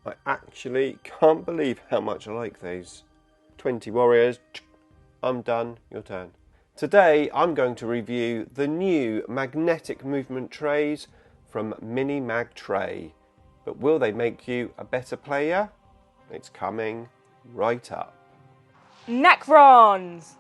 I actually can't believe how much I like these. 20 warriors, I'm done, your turn. Today I'm going to review the new magnetic movement trays from Mini Mag Tray. But will they make you a better player? It's coming right up. Necrons!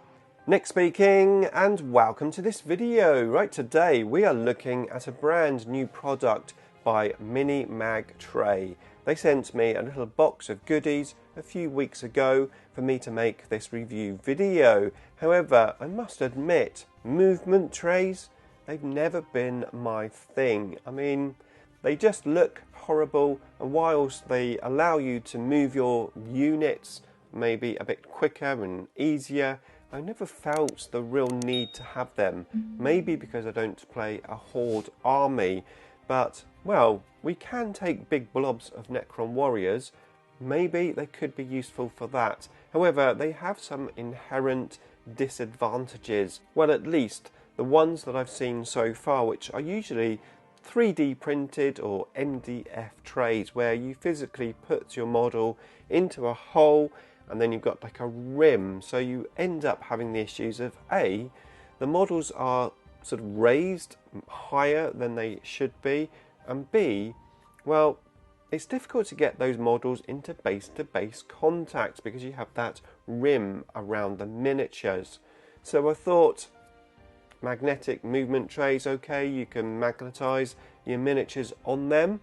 Nick speaking, and welcome to this video. Right, today we are looking at a brand new product by Mini Mag Tray. They sent me a little box of goodies a few weeks ago for me to make this review video. However, I must admit, movement trays, they've never been my thing. I mean, they just look horrible, and whilst they allow you to move your units maybe a bit quicker and easier, I never felt the real need to have them. Maybe because I don't play a horde army, but, well, we can take big blobs of Necron warriors. Maybe they could be useful for that. However, they have some inherent disadvantages. Well, at least the ones that I've seen so far, which are usually 3D printed or MDF trays, where you physically put your model into a hole and then you've got like a rim, so you end up having the issues of A, the models are sort of raised higher than they should be, and B, well, it's difficult to get those models into base-to-base contact because you have that rim around the miniatures. So I thought, magnetic movement trays, okay, you can magnetize your miniatures on them,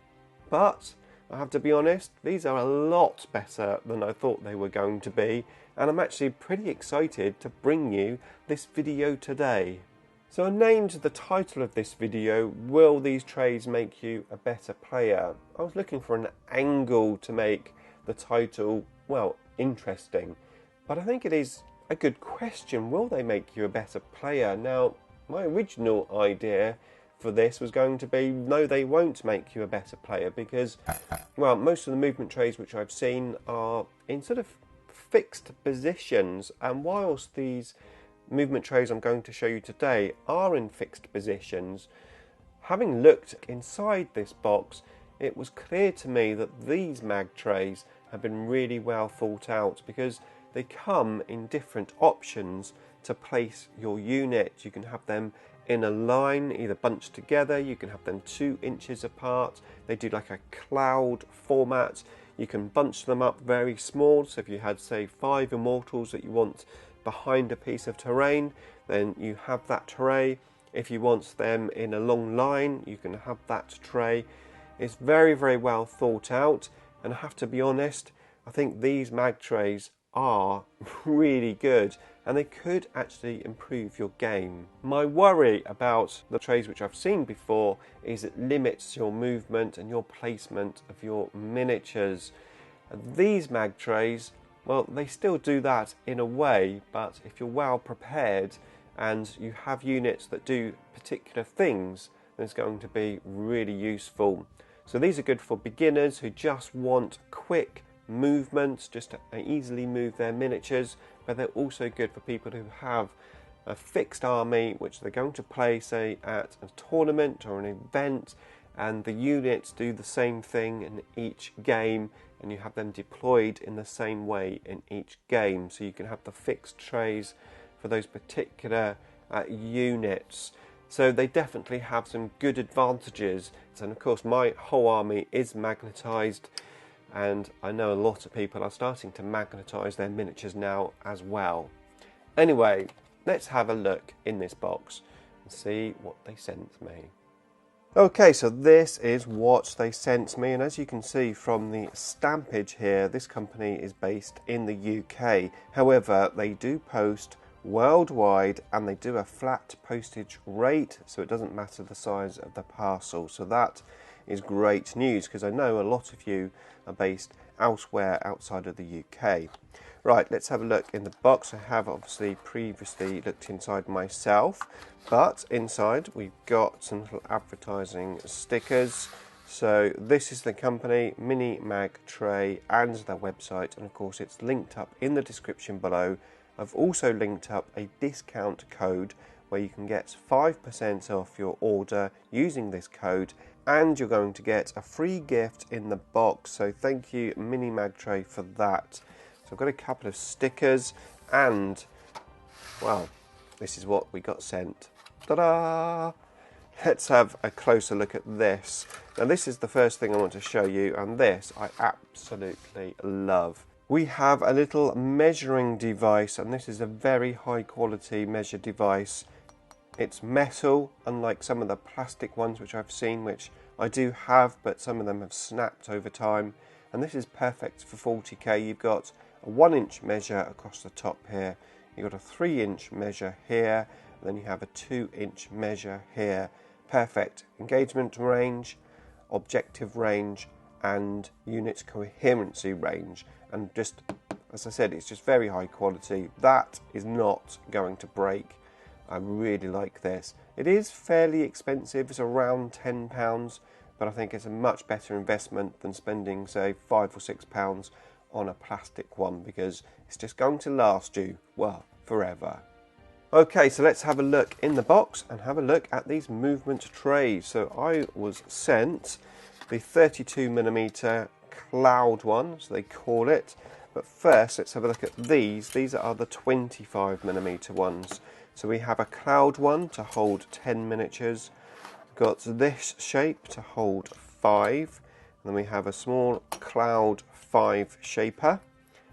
but I have to be honest, these are a lot better than I thought they were going to be, and I'm actually pretty excited to bring you this video today. So I named the title of this video, Will These Trays Make You a Better Player? I was looking for an angle to make the title, well, interesting, but I think it is a good question. Will they make you a better player? Now, my original idea for this was going to be, no, they won't make you a better player because, well, most of the movement trays which I've seen are in sort of fixed positions, and whilst these movement trays I'm going to show you today are in fixed positions, having looked inside this box, it was clear to me that these mag trays have been really well thought out because they come in different options to place your unit. You can have them in a line, either bunched together, you can have them 2 inches apart, they do like a cloud format, you can bunch them up very small, so if you had say 5 immortals that you want behind a piece of terrain, then you have that tray. If you want them in a long line, you can have that tray. It's very, very well thought out, and I have to be honest, I think these mag trays are really good and they could actually improve your game. My worry about the trays which I've seen before is it limits your movement and your placement of your miniatures. These mag trays, well, they still do that in a way, but if you're well prepared and you have units that do particular things, then it's going to be really useful. So these are good for beginners who just want quick movements, just to easily move their miniatures, but they're also good for people who have a fixed army which they're going to play, say, at a tournament or an event, and the units do the same thing in each game, and you have them deployed in the same way in each game, so you can have the fixed trays for those particular units. So they definitely have some good advantages, and of course my whole army is magnetized, and I know a lot of people are starting to magnetize their miniatures now as well. Anyway, let's have a look in this box and see what they sent me. Okay, so this is what they sent me, and as you can see from the stampage here, this company is based in the UK. However, they do post worldwide and they do a flat postage rate, so it doesn't matter the size of the parcel. So that is great news because I know a lot of you are based elsewhere outside of the UK. Right, let's have a look in the box. I have obviously previously looked inside myself, but inside we've got some little advertising stickers. So this is the company, Mini Mag Tray, and their website, and of course it's linked up in the description below. I've also linked up a discount code where you can get 5% off your order using this code, and you're going to get a free gift in the box. So thank you, Mini Mag Tray, for that. So I've got a couple of stickers, and well, this is what we got sent. Ta-da! Let's have a closer look at this. Now this is the first thing I want to show you, and this I absolutely love. We have a little measuring device, and this is a very high quality measure device. It's metal, unlike some of the plastic ones which I've seen, which I do have, but some of them have snapped over time. And this is perfect for 40k. You've got a 1-inch measure across the top here. You've got a 3-inch measure here, and then you have a 2-inch measure here. Perfect engagement range, objective range, and unit coherency range. And just, as I said, it's just very high quality. That is not going to break. I really like this. It is fairly expensive, it's around £10, but I think it's a much better investment than spending, say, £5 or £6 on a plastic one, because it's just going to last you, well, forever. Okay, so let's have a look in the box and have a look at these movement trays. So I was sent the 32mm cloud one, so they call it. But first, let's have a look at these. These are the 25mm ones. So we have a cloud one to hold 10 miniatures. We've got this shape to hold 5. And then we have a small cloud 5 shaper.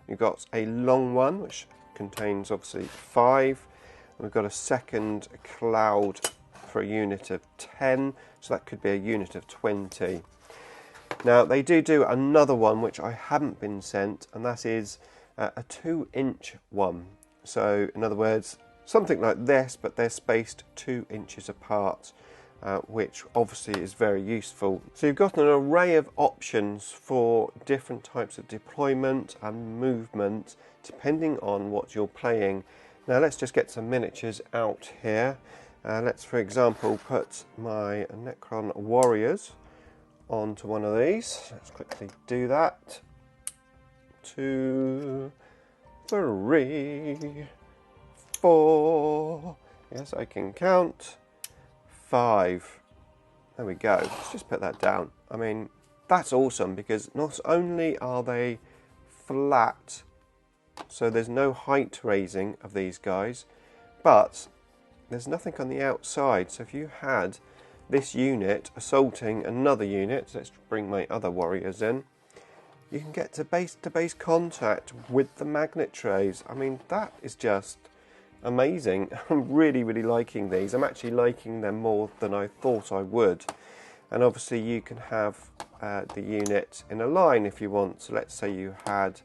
We've got a long one, which contains obviously 5. We've got a second cloud for a unit of 10, so that could be a unit of 20. Now they do another one which I haven't been sent, and that is a 2-inch one. So in other words, something like this, but they're spaced 2 inches apart, which obviously is very useful. So you've got an array of options for different types of deployment and movement depending on what you're playing. Now let's just get some miniatures out here. Let's, for example, put my Necron warriors onto one of these. Let's quickly do that. 2, 3, 4. Yes, I can count. 5. There we go. Let's just put that down. I mean, that's awesome, because not only are they flat, so there's no height raising of these guys, but there's nothing on the outside. So if you had this unit assaulting another unit, let's bring my other warriors in, you can get to base contact with the magnet trays. I mean, that is just amazing. I'm really liking these. I'm actually liking them more than I thought I would. And obviously you can have the unit in a line if you want. So let's say you had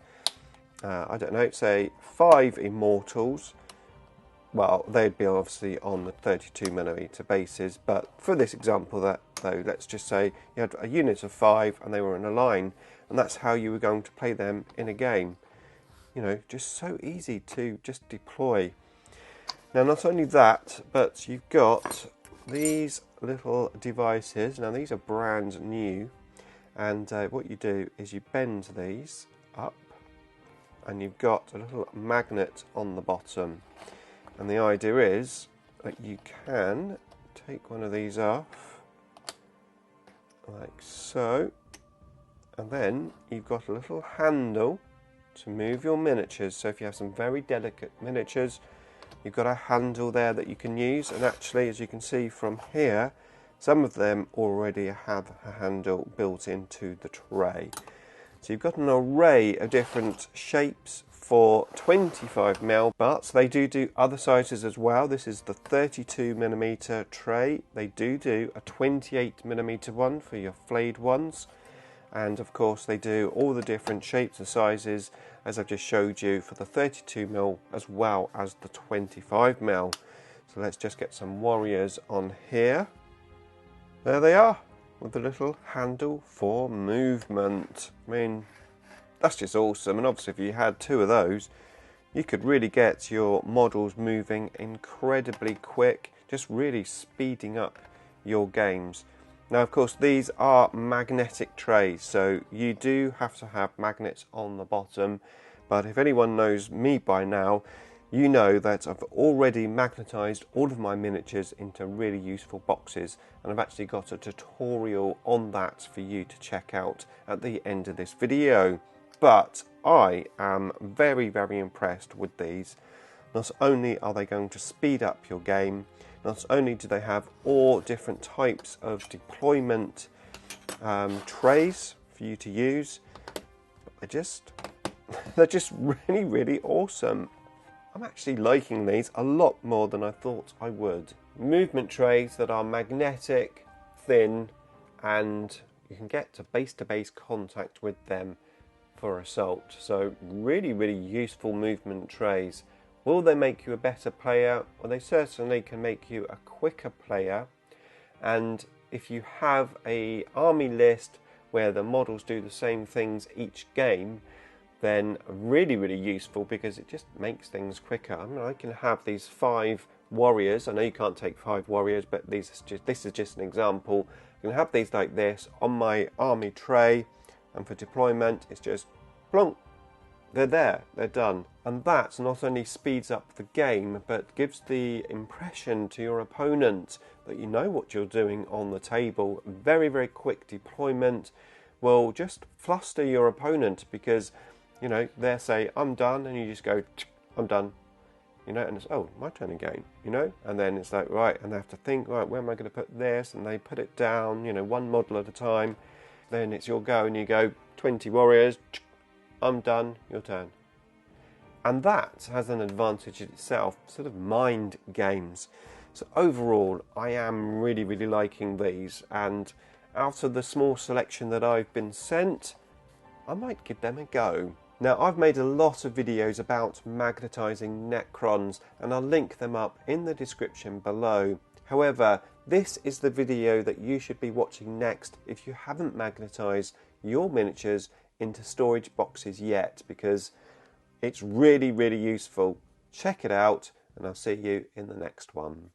I don't know, say 5 Immortals. Well, they'd be obviously on the 32mm bases, but for this example, though, let's just say you had a unit of 5 and they were in a line, and that's how you were going to play them in a game. You know, just so easy to just deploy. Now, not only that, but you've got these little devices. Now, these are brand new, and what you do is you bend these up, and you've got a little magnet on the bottom, and the idea is that you can take one of these off like so, and then you've got a little handle to move your miniatures. So if you have some very delicate miniatures, you've got a handle there that you can use, and actually, as you can see from here, some of them already have a handle built into the tray. So you've got an array of different shapes for 25mm, but they do other sizes as well. This is the 32mm tray. They do a 28mm one for your flayed ones. And of course they do all the different shapes and sizes, as I've just showed you, for the 32mm as well as the 25mm. So let's just get some warriors on here. There they are, with the little handle for movement. I mean, that's just awesome. And obviously if you had 2 of those, you could really get your models moving incredibly quick, just really speeding up your games. Now, of course, these are magnetic trays, so you do have to have magnets on the bottom. But if anyone knows me by now, you know that I've already magnetised all of my miniatures into really useful boxes, and I've actually got a tutorial on that for you to check out at the end of this video. But I am very, very impressed with these. Not only are they going to speed up your game, not only do they have all different types of deployment trays for you to use, but they're just really, really awesome. I'm actually liking these a lot more than I thought I would. Movement trays that are magnetic, thin, and you can get to base contact with them for assault. So really, really useful movement trays. Will they make you a better player? Well, they certainly can make you a quicker player. And if you have an army list where the models do the same things each game, then really, really useful because it just makes things quicker. I mean, I can have these 5 warriors. I know you can't take 5 warriors, but this is just an example. I can have these like this on my army tray, and for deployment, it's just plonk. They're there, they're done. And that not only speeds up the game, but gives the impression to your opponent that you know what you're doing on the table. Very, very quick deployment will just fluster your opponent because, you know, they say, I'm done, and you just go, I'm done. You know, and it's, oh, my turn again, you know? And then it's like, right, and they have to think, right, where am I going to put this? And they put it down, you know, one model at a time. Then it's your go, and you go, 20 warriors, I'm done, your turn. And that has an advantage in itself, sort of mind games. So overall, I am really, really liking these. And out of the small selection that I've been sent, I might give them a go. Now, I've made a lot of videos about magnetising Necrons, and I'll link them up in the description below. However, this is the video that you should be watching next if you haven't magnetised your miniatures into storage boxes yet, because it's really, really useful. Check it out, and I'll see you in the next one.